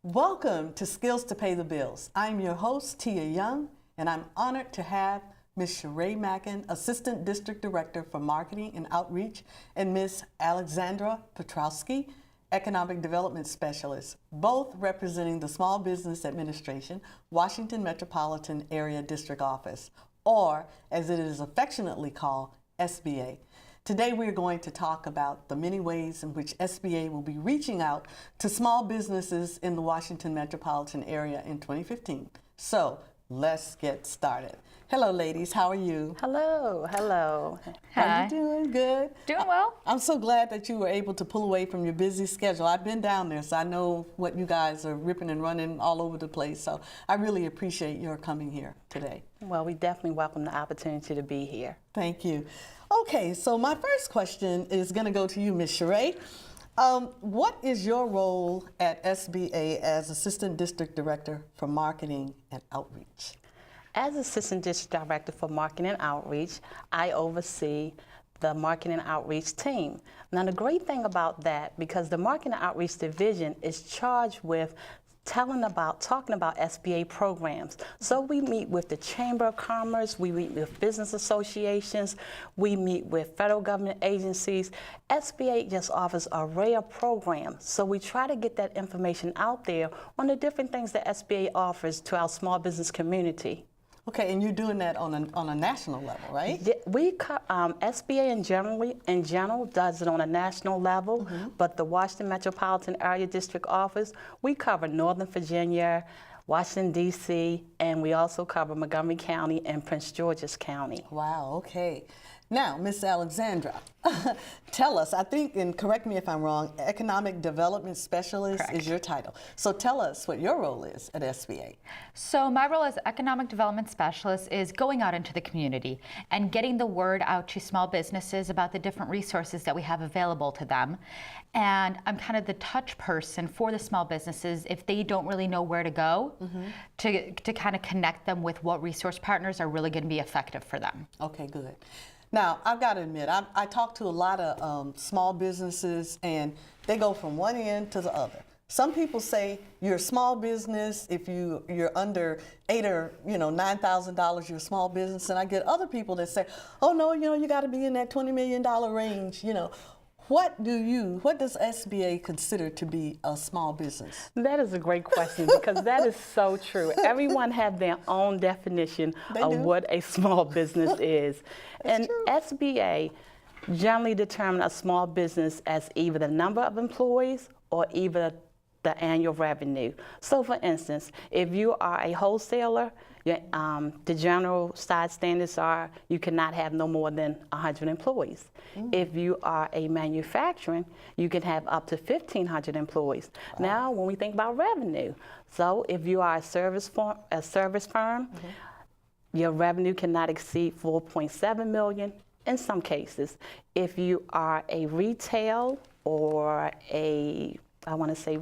Welcome to Skills to Pay the Bills. I'm your host, Tia Young, and I'm honored to have Ms. Sheree Mackin, Assistant District Director for Marketing and Outreach, and Ms. Alexandra Petrowski, Economic Development Specialist, both representing the Small Business Administration, Washington Metropolitan Area District Office, or as it is affectionately called, SBA. Today we're going to talk about the many ways in which SBA will be reaching out to small businesses in the Washington metropolitan area in 2015. So let's get started. Hello ladies, how are you? Hello, hello. How Hi. you doing? Good? Doing well. I'm so glad that you were able to pull away from your busy schedule. I've been down there, so I know what you guys are ripping and running all over the place. So I really appreciate your coming here today. Well, we definitely welcome the opportunity to be here. Thank you. Okay, so my first question is going to go to you, Ms. Sheree. What is your role at SBA as Assistant District Director for Marketing and Outreach? As Assistant District Director for Marketing and Outreach, I oversee the Marketing and Outreach team. Now, the great thing about that, because the Marketing and Outreach Division is charged with talking about SBA programs. So we meet with the Chamber of Commerce, we meet with business associations, we meet with federal government agencies. SBA just offers an array of programs. So we try to get that information out there on the different things that SBA offers to our small business community. Okay, and you're doing that on a national level, right? SBA in general does it on a national level, but the Washington Metropolitan Area District Office, we cover Northern Virginia, Washington, D.C., and we also cover Montgomery County and Prince George's County. Wow, okay. Now, Ms. Alexandra, tell us, I think, and correct me if I'm wrong, Economic Development Specialist Correct. is your title. So tell us what your role is at SBA. So my role as Economic Development Specialist is going out into the community and getting the word out to small businesses about the different resources that we have available to them. And I'm kind of the touch person for the small businesses if they don't really know where to go, to kind of connect them with what resource partners are really going to be effective for them. Okay, good. Now, I've got to admit, I talk to a lot of small businesses, and they go from one end to the other. Some people say you're a small business if you're under $8,000 or $9,000. You're a small business, and I get other people that say, oh no, you got to be in that $20 million range. What does SBA consider to be a small business? That is a great question because that is so true. Everyone has their own definition of what a small business is. And true. SBA generally determines a small business as either the number of employees or either the annual revenue. So for instance, if you are a wholesaler, the general size standards are you cannot have no more than 100 employees. If you are a manufacturing, you can have up to 1,500 employees. Wow. Now, when we think about revenue, so if you are a service firm, your revenue cannot exceed $4.7 million in some cases. If you are a retail or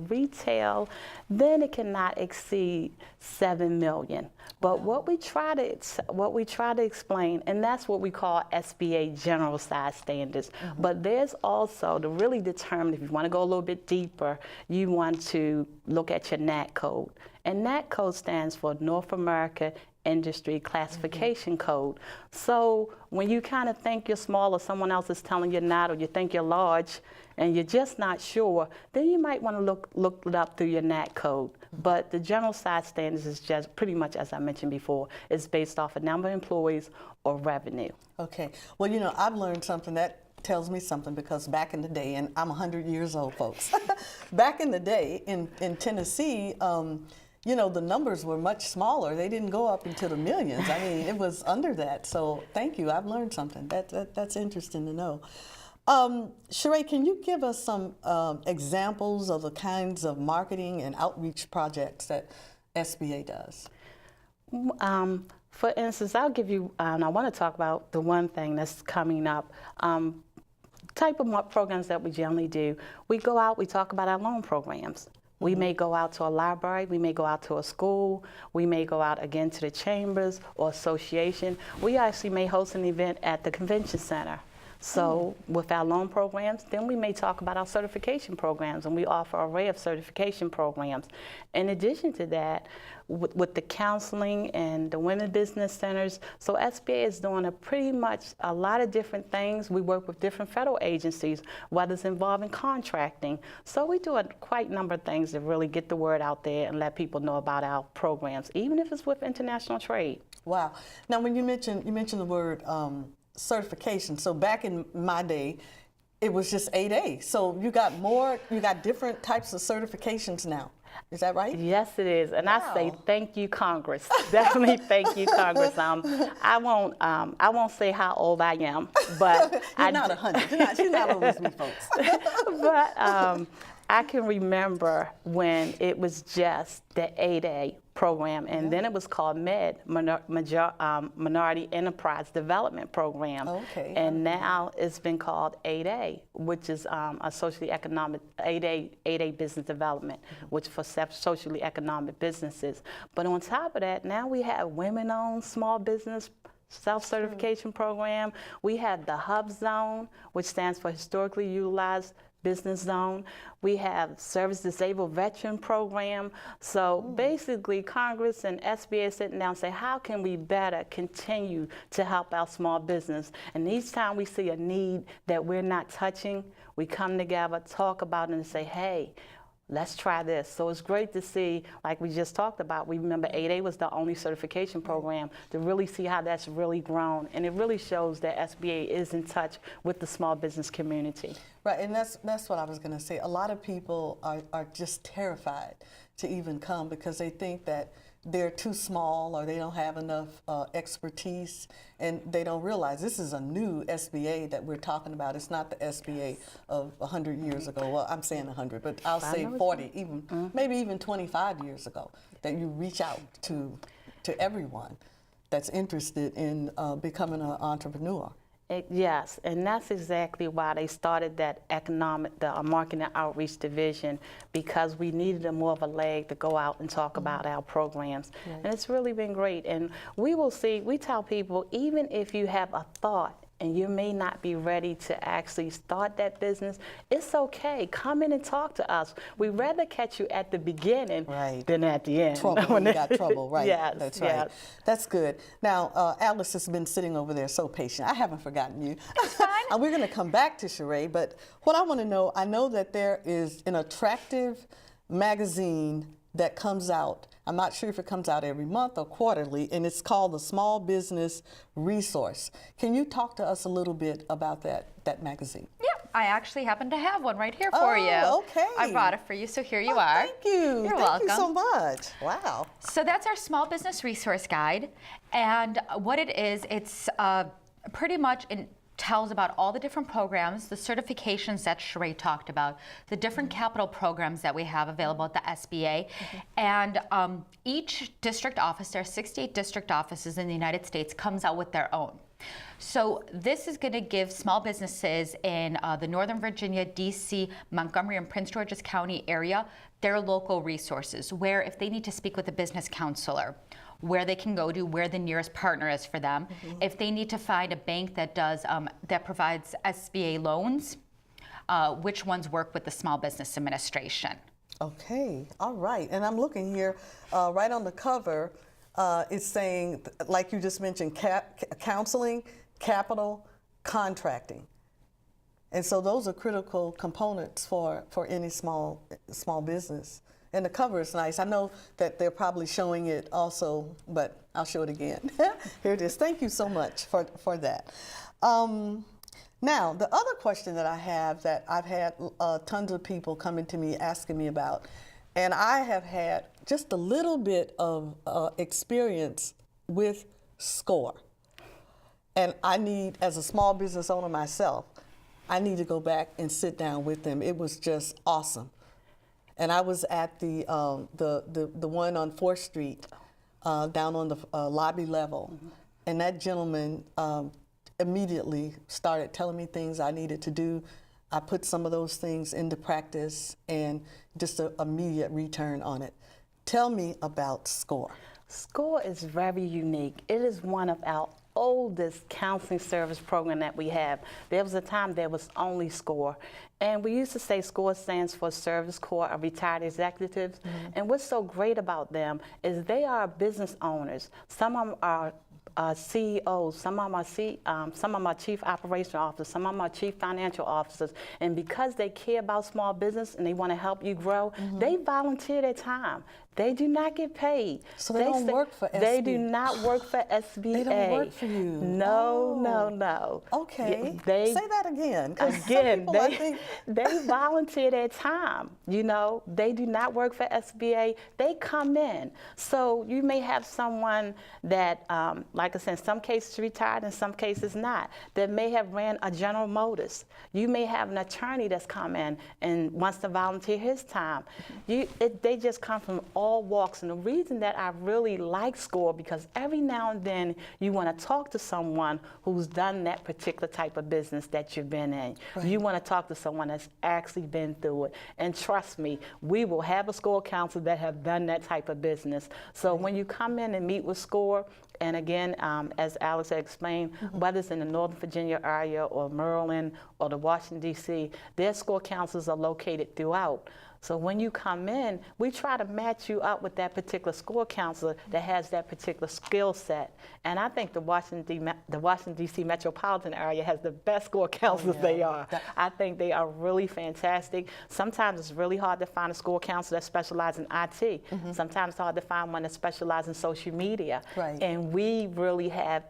retail, then it cannot exceed $7 million. But what we try to explain, and that's what we call SBA general size standards. But there's also to really determine, if you want to go a little bit deeper, you want to look at your NAT code. And NAT code stands for North America Industry Classification Code. So when you kind of think you're small or someone else is telling you not, or you think you're large and you're just not sure, then you might want to look it up through your NAT code. But the general size standards is just pretty much, as I mentioned before, it's based off a number of employees or revenue. Okay. Well, I've learned something that tells me something, because back in the day, and I'm 100 years old, folks, back in the day in Tennessee, the numbers were much smaller. They didn't go up into the millions. I mean, it was under that. So thank you. I've learned something. That's interesting to know. Sheree, can you give us some examples of the kinds of marketing and outreach projects that SBA does? For instance, I'll give you, and I want to talk about the one thing that's coming up. Type of programs that we generally do. We go out, we talk about our loan programs. We may go out to a library, we may go out to a school, we may go out again to the chambers or association. We actually may host an event at the convention center. So with our loan programs, then we may talk about our certification programs, and we offer an array of certification programs. In addition to that, with the counseling and the women business centers, so SBA is doing pretty much a lot of different things. We work with different federal agencies, whether it's involving contracting. So we do a quite number of things to really get the word out there and let people know about our programs, even if it's with international trade. Wow. Now, when you mentioned the word certification, so back in my day, it was just 8A. So you got different types of certifications now. Is that right? Yes, it is, and Wow. I say thank you, Congress. Definitely thank you, Congress. I won't say how old I am, but You're not 100. She's not old as me, folks. But I can remember when it was just the 8A program, and then it was called Minority Enterprise Development Program. Okay. And now it's been called 8A, which is a socially economic 8A business development, which for socially economic businesses. But on top of that, now we have women-owned small business self-certification program. We have the Hub Zone, which stands for Historically Utilized Business Zone. We have Service Disabled Veteran Program. So basically, Congress and SBA sitting down and say, how can we better continue to help our small business? And each time we see a need that we're not touching, we come together, talk about it, and say, hey, let's try this. So it's great to see, like we just talked about, we remember 8A was the only certification program, to really see how that's really grown. And it really shows that SBA is in touch with the small business community. Right, and that's what I was going to say. A lot of people are just terrified to even come because they think that they're too small or they don't have enough expertise, and they don't realize this is a new SBA that we're talking about. It's not the SBA of 100 years ago. Well, I'm saying 100, but I'll say 40, even maybe even 25 years ago, that you reach out to everyone that's interested in becoming an entrepreneur. Yes, and that's exactly why they started that the marketing and outreach division, because we needed more of a leg to go out and talk about our programs. Right. And it's really been great. And we tell people, even if you have a thought and you may not be ready to actually start that business, it's okay. Come in and talk to us. We'd rather catch you at the beginning than at the end. Trouble, when you got trouble, right? Yes, that's right. yes. That's good. Now, Alice has been sitting over there so patient. I haven't forgotten you. That's fine. And we're going to come back to Sheree, but what I want to know, I know that there is an attractive magazine that comes out. I'm not sure if it comes out every month or quarterly, and it's called the Small Business Resource. Can you talk to us a little bit about that magazine? Yeah, I actually happen to have one right here for you. Okay. I brought it for you, so here you are. Thank you. You're welcome. Thank you so much. Wow. So that's our Small Business Resource Guide, and what it is, it's pretty much tells about all the different programs, the certifications that Sheree talked about, the different capital programs that we have available at the SBA. And each district office, there are 68 district offices in the United States, comes out with their own. So this is going to give small businesses in the Northern Virginia, DC, Montgomery, and Prince George's County area their local resources, where if they need to speak with a business counselor, where they can go to, where the nearest partner is for them. If they need to find a bank that does that provides SBA loans, which ones work with the Small Business Administration. Okay, all right. And I'm looking here, right on the cover, it's saying, like you just mentioned, counseling, capital, contracting. And so those are critical components for any small business. And the cover is nice. I know that they're probably showing it also, but I'll show it again. Here it is. Thank you so much for that. Now, the other question that I have that I've had tons of people coming to me asking me about, and I have had just a little bit of experience with SCORE. And I need, as a small business owner myself, I need to go back and sit down with them. It was just awesome. And I was at the one on 4th Street, down on the lobby level, and that gentleman immediately started telling me things I needed to do. I put some of those things into practice, and just an immediate return on it. Tell me about SCORE. SCORE is very unique. It is one of our oldest counseling service program that we have. There was a time there was only SCORE. And we used to say SCORE stands for Service Corps of Retired Executives. And what's so great about them is they are business owners. Some of them are CEOs, some of them are chief operational officers, some of them are chief financial officers, and because they care about small business and they want to help you grow, they volunteer their time. They do not get paid. So they don't work for SBA. They do not work for SBA. They don't work for you. No, no, no. Okay. They, say that again. Again, they volunteer their time. You know, they do not work for SBA. They come in. So you may have someone that, like I said, in some cases retired, in some cases not, that may have ran a General Motors. You may have an attorney that's come in and wants to volunteer his time. They just come from all walks, and the reason that I really like SCORE, because every now and then you want to talk to someone who's done that particular type of business that you've been in. Right. You want to talk to someone that's actually been through it, and trust me, we will have a SCORE counselor that have done that type of business. So when you come in and meet with SCORE, and again, as Alex had explained, whether it's in the Northern Virginia area or Maryland or the Washington, D.C., their SCORE counselors are located throughout. So when you come in, we try to match you up with that particular SCORE counselor that has that particular skill set. And I think the Washington, D.C. metropolitan area has the best SCORE counselors they are. I think they are really fantastic. Sometimes it's really hard to find a SCORE counselor that specializes in IT. Sometimes it's hard to find one that specializes in social media. Right. And we really have,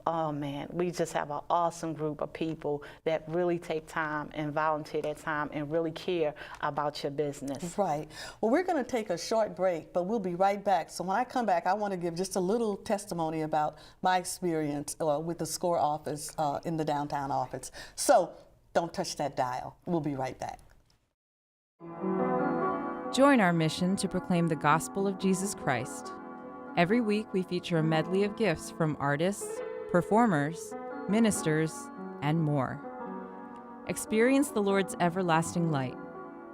oh man, we just have an awesome group of people that really take time and volunteer their time and really care about your business. Right. Well, we're going to take a short break, but we'll be right back. So when I come back, I want to give just a little testimony about my experience with the SCORE office in the downtown office. So don't touch that dial. We'll be right back. Join our mission to proclaim the gospel of Jesus Christ. Every week, we feature a medley of gifts from artists, performers, ministers, and more. Experience the Lord's everlasting light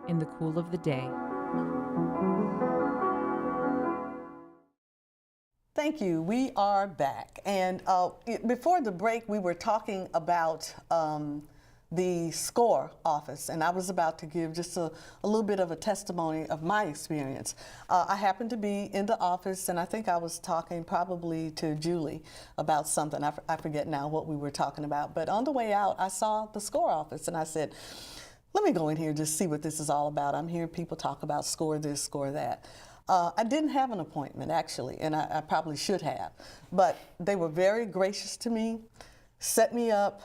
in the cool of the day. Thank you. We are back. And before the break, we were talking about the SCORE office, and I was about to give just a little bit of a testimony of my experience. I happened to be in the office, and I think I was talking probably to Julie about something. I forget now what we were talking about, but on the way out, I saw the SCORE office, and I said, let me go in here and just see what this is all about. I'm hearing people talk about SCORE this, SCORE that. I didn't have an appointment, actually, and I probably should have. But they were very gracious to me, set me up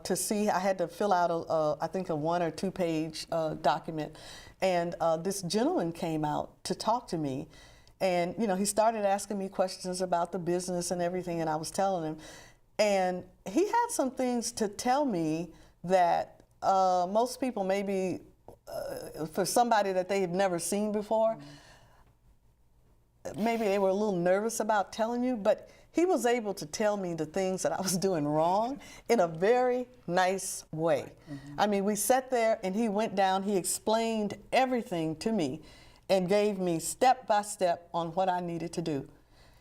to see. I had to fill out, I think, a 1 or 2 page document. And this gentleman came out to talk to me. And, you know, he started asking me questions about the business and everything, and I was telling him. And he had some things to tell me that most people, maybe for somebody that they had never seen before, maybe they were a little nervous about telling you, but he was able to tell me the things that I was doing wrong in a very nice way. I mean, we sat there and he went down, he explained everything to me and gave me step by step on what I needed to do.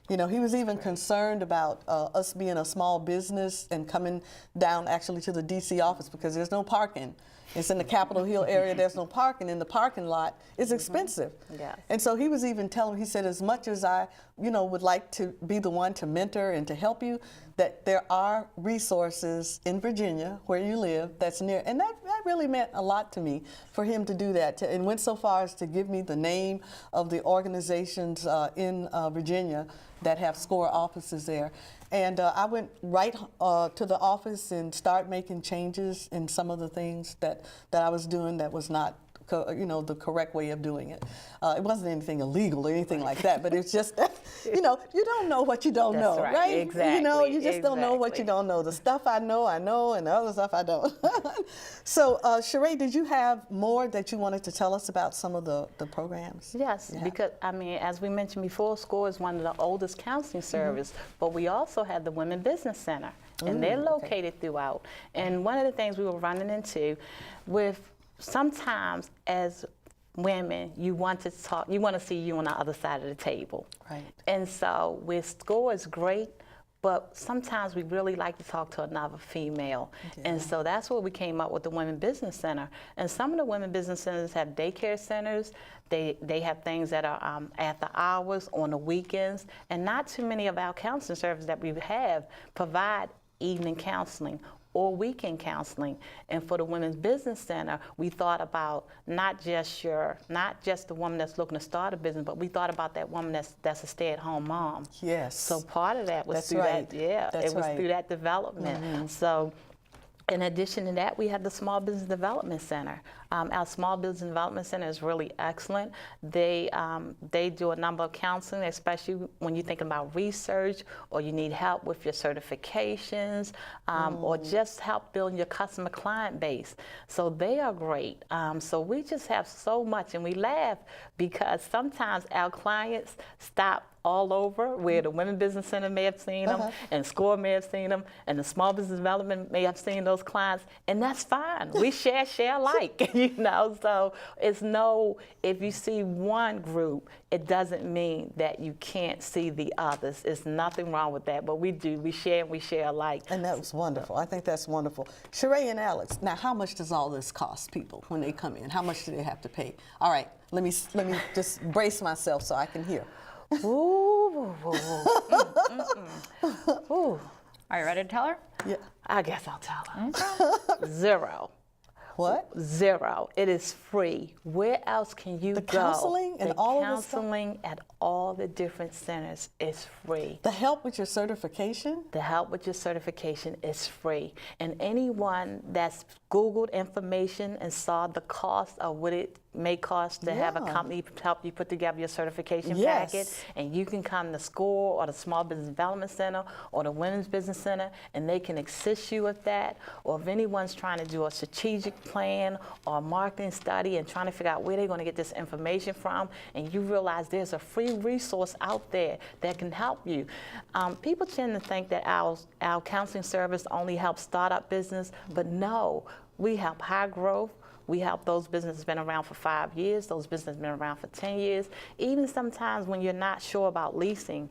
You know, he was even concerned about us being a small business and coming down actually to the DC office because there's no parking. It's in the Capitol Hill area, there's no parking, and the parking lot is expensive. Yes. And so he was even telling me, he said, as much as I, you know, would like to be the one to mentor and to help you, that there are resources in Virginia where you live that's near. And that really meant a lot to me for him to do that, and went so far as to give me the name of the organizations in Virginia that have SCORE offices there. And I went right to the office and started making changes in some of the things that I was doing that was not, you know, the correct way of doing it. It wasn't anything illegal or anything like that, but it's just, you know, you don't know what you don't know, right? Exactly. You know, you just don't know what you don't know. The stuff I know, and the other stuff I don't. So, Sheree, did you have more that you wanted to tell us about some of the programs? Yes, because, I mean, as we mentioned before, SCORE is one of the oldest counseling services, but we also have the Women Business Center, and they're located throughout. And one of the things we were running into with sometimes as women, you want to talk, you want to see you on the other side of the table. Right. And so with SCORE is great, but sometimes we really like to talk to another female. Yeah. And so that's where we came up with the Women Business Center. And some of the Women Business Centers have daycare centers. They have things that are after hours, on the weekends, and not too many of our counseling services that we have provide evening counseling or weekend counseling. And for the Women's Business Center, we thought about not just the woman that's looking to start a business, but we thought about that woman that's a stay-at-home mom. Yes. So part of that was That's through right. that, yeah, That's it was right. through that development. So in addition to that, we have the Small Business Development Center. Our Small Business Development Center is really excellent. They do a number of counseling, especially when you're thinking about research or you need help with your certifications or just help build your customer client base. So they are great. So we just have so much, and we laugh because sometimes our clients stop all over where the Women Business Center may have seen them and SCORE may have seen them and the Small Business Development may have seen those clients, and that's fine. We share alike, you know, so it's if you see one group, it doesn't mean that you can't see the others. There's nothing wrong with that, but we share alike. And that was wonderful. I think that's wonderful. Sheree and Alex, now how much does all this cost people when they come in? How much do they have to pay? All right, let me just brace myself so I can hear. Ooh. Ooh. Are you ready to tell her? Yeah. I guess I'll tell her. Zero. What? Zero. It is free. Where else can you go? The counseling and all of this stuff? Counseling at all the different centers is free. The help with your certification? The help with your certification is free. And anyone that's Googled information and saw the cost of what it may cost to have a company help you put together your certification packet, and you can come to SCORE or the Small Business Development Center or the Women's Business Center, and they can assist you with that. Or if anyone's trying to do a strategic plan or a marketing study and trying to figure out where they're going to get this information from, and you realize there's a free resource out there that can help you. People tend to think that our counseling service only helps startup business, but no, we help high growth. We help those businesses been around for 5 years, those businesses been around for 10 years. Even sometimes when you're not sure about leasing,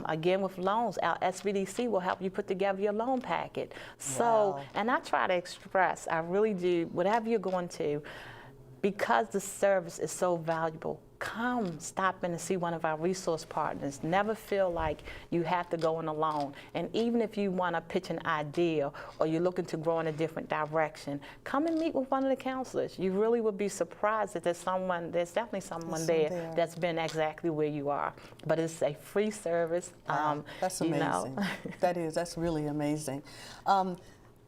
again with loans, our SBDC will help you put together your loan packet. So, and I try to express, I really do, whatever you're going to, because the service is so valuable, come stop in and see one of our resource partners. Never feel like you have to go in alone. And even if you want to pitch an idea or you're looking to grow in a different direction, come and meet with one of the counselors. You really would be surprised that there's definitely someone there that's been exactly where you are. But it's a free service. That's you amazing. know. That's really amazing. We're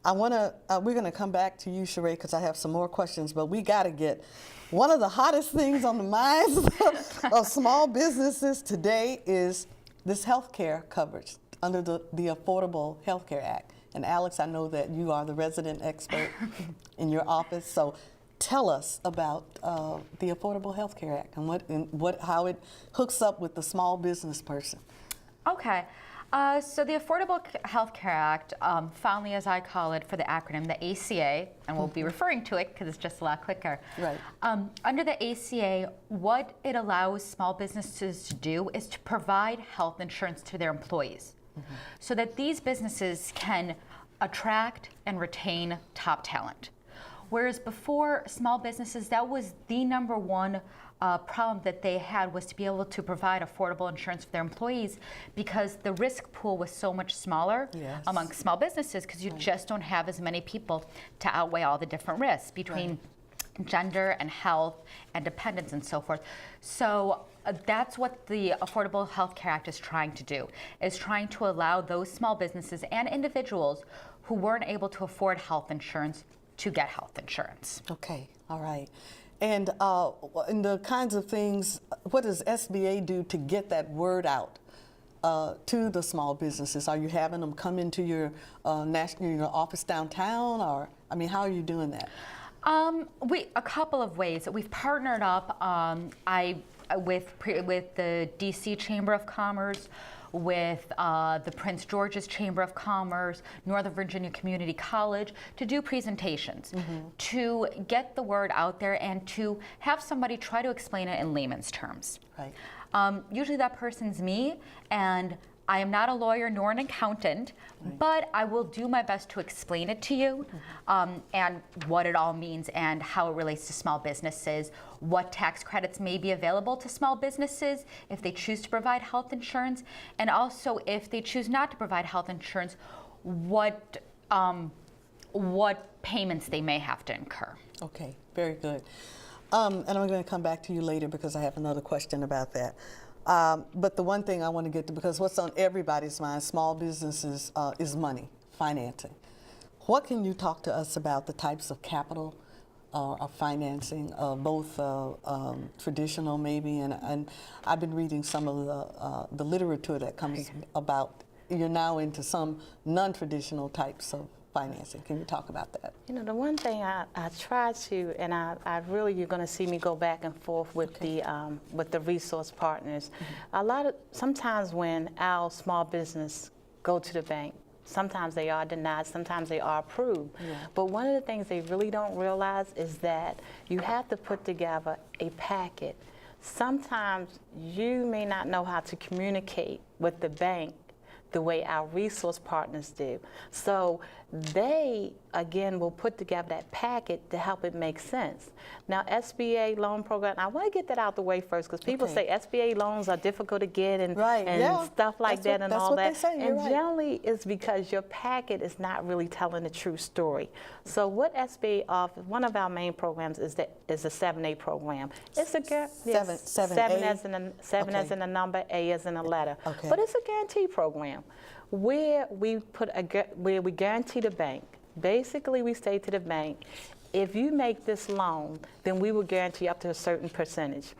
gonna come back to you, Sheree, because I have some more questions, but we gotta get one of the hottest things on the minds of small businesses today is this health care coverage under the Affordable Health Care Act. And Alex, I know that you are the resident expert in your office, so tell us about the Affordable Health Care Act and how it hooks up with the small business person. Okay. So the Affordable Health Care Act, fondly as I call it for the acronym, the ACA, and we'll be referring to it because it's just a lot quicker. Right. Under the ACA, what it allows small businesses to do is to provide health insurance to their employees so that these businesses can attract and retain top talent. Whereas before, small businesses, that was the number one problem that they had, was to be able to provide affordable insurance for their employees, because the risk pool was so much smaller among small businesses, because you just don't have as many people to outweigh all the different risks between gender and health and dependence and so forth. So that's what the Affordable Health Care Act is trying to do, is trying to allow those small businesses and individuals who weren't able to afford health insurance to get health insurance. Okay, all right. And the kinds of things, what does SBA do to get that word out to the small businesses? Are you having them come into your your office downtown, or how are you doing that? A couple of ways. We've partnered up with the DC Chamber of Commerce, with the Prince George's Chamber of Commerce, Northern Virginia Community College, to do presentations, to get the word out there and to have somebody try to explain it in layman's terms. Right. Usually that person's me, and I am not a lawyer nor an accountant, but I will do my best to explain it to you, and what it all means and how it relates to small businesses, what tax credits may be available to small businesses if they choose to provide health insurance, and also if they choose not to provide health insurance, what payments they may have to incur. Okay, very good. And I'm going to come back to you later because I have another question about that. But the one thing I want to get to, because what's on everybody's mind, small businesses, is money, financing. What can you talk to us about the types of capital or financing, both traditional maybe, and I've been reading some of the literature that comes about, you're now into some non-traditional types of financing. Can you talk about that? You know, the one thing I try to, and I really, you're going to see me go back and forth with the resource partners. Sometimes when our small business go to the bank, sometimes they are denied, sometimes they are approved. Yeah. But one of the things they really don't realize is that you have to put together a packet. Sometimes you may not know how to communicate with the bank the way our resource partners do. So they, again, will put together that packet to help it make sense. Now, SBA loan program, I want to get that out the way first, because people say SBA loans are difficult to get and stuff like that and all that. And generally it's because your packet is not really telling the true story. So what SBA offers, one of our main programs is a 7A program. It's a seven as in a number, A as in a letter. But it's a guarantee program where we guarantee the bank. Basically, we say to the bank, if you make this loan, then we will guarantee up to a certain percentage.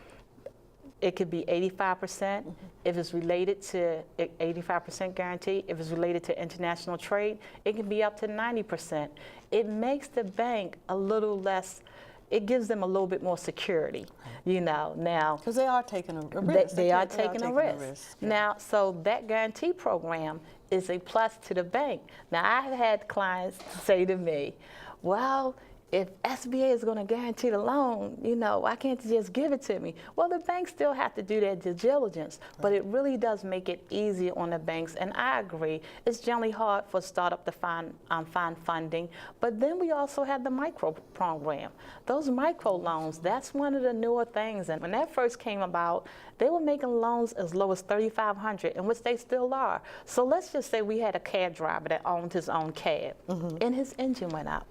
It could be 85% if it's related to 85% guarantee. If it's related to international trade, it can be up to 90%. It makes the bank a little less, it gives them a little bit more security, you know, now. Because they are taking a risk. They are taking a risk. Yeah. Now, so that guarantee program is a plus to the bank. Now, I've had clients say to me, well, if SBA is going to guarantee the loan, you know, why can't you just give it to me? Well, the banks still have to do their due diligence, but it really does make it easier on the banks. And I agree, it's generally hard for a startup to find funding. But then we also have the micro program. Those micro loans, that's one of the newer things. And when that first came about, they were making loans as low as $3,500, in which they still are. So let's just say we had a cab driver that owned his own cab, and his engine went out.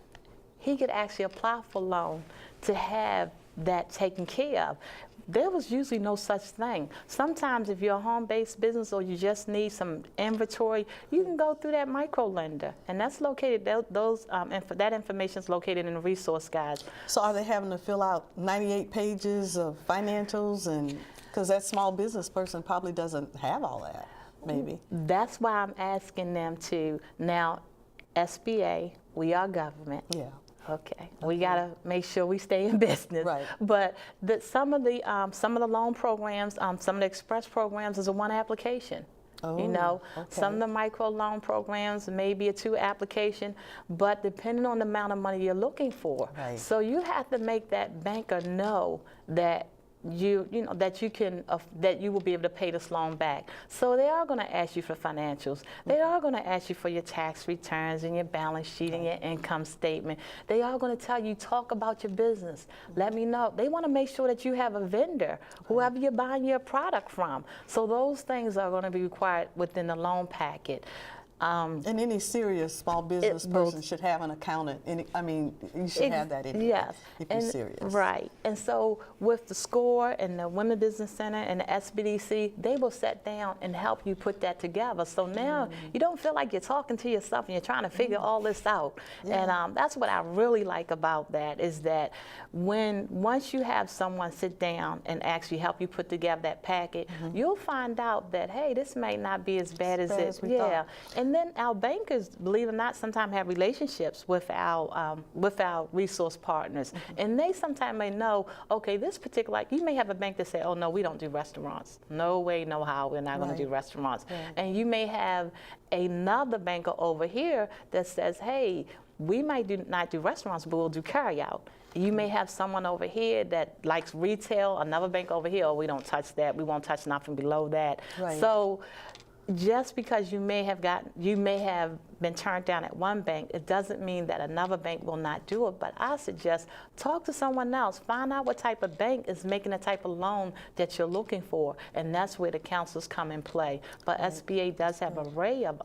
He could actually apply for a loan to have that taken care of. There was usually no such thing. Sometimes if you're a home-based business or you just need some inventory, you can go through that micro lender, and that's located, that information is located in the resource guides. So are they having to fill out 98 pages of financials, and because that small business person probably doesn't have all that, maybe? That's why I'm asking them to. Now, SBA, we are government. Yeah. Okay. We gotta make sure we stay in business. Right. But some of the loan programs, some of the express programs is a one application. Oh, you know, okay. Some of the micro loan programs may be a 2 application, but depending on the amount of money you're looking for. Right. So you have to make that banker know that that you will be able to pay this loan back. So they are going to ask you for financials. They are going to ask you for your tax returns and your balance sheet and your income statement. They are going to tell you, talk about your business. Let me know. They want to make sure that you have a vendor, whoever you're buying your product from. So those things are going to be required within the loan packet. And any serious small business person should have an accountant. You should have that in yes. if you're serious. Right. And so with the SCORE and the Women Business Center and the SBDC, they will sit down and help you put that together. So now you don't feel like you're talking to yourself and you're trying to figure all this out. Yeah. And that's what I really like about that, is that once you have someone sit down and actually help you put together that packet, you'll find out that, hey, this may not be as bad as we thought. And then our bankers, believe it or not, sometimes have relationships with our resource partners. And they sometimes may know, okay, this particular, you may have a bank that say, oh no, we don't do restaurants. No way, no how, we're not going to do restaurants. Yeah. And you may have another banker over here that says, hey, we might not do restaurants, but we'll do carry out. You may have someone over here that likes retail, another bank over here, oh, we don't touch that, we won't touch nothing below that. Right. So just because you may have been turned down at one bank, it doesn't mean that another bank will not do it. But I suggest talk to someone else, find out what type of bank is making the type of loan that you're looking for, and that's where the counselors come in play. But SBA does have an array of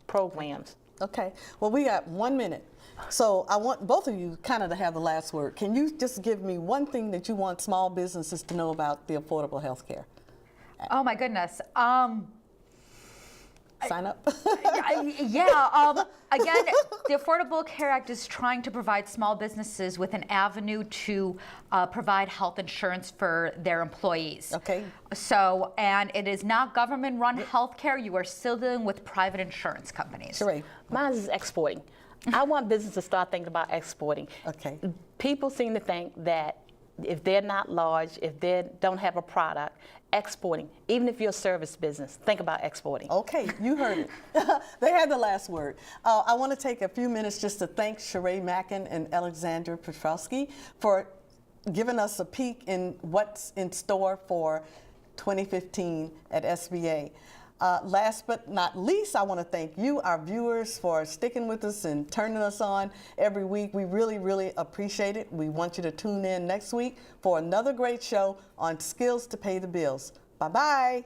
programs. Okay, well, we got 1 minute. So I want both of you kind of to have the last word. Can you just give me one thing that you want small businesses to know about the affordable health care? Oh my goodness. Sign up. Again, the Affordable Care Act is trying to provide small businesses with an avenue to provide health insurance for their employees. Okay. So, and it is not government-run health care. You are still dealing with private insurance companies. Sheree. Mine is exporting. I want business to start thinking about exporting. Okay. People seem to think that if they're not large, if they don't have a product, exporting, even if you're a service business, think about exporting. Okay, you heard it. They had the last word. I want to take a few minutes just to thank Sheree Mackin and Alexandra Petrowski for giving us a peek in what's in store for 2015 at SBA. Last but not least, I want to thank you, our viewers, for sticking with us and turning us on every week. We really, really appreciate it. We want you to tune in next week for another great show on Skills to Pay the Bills. Bye-bye.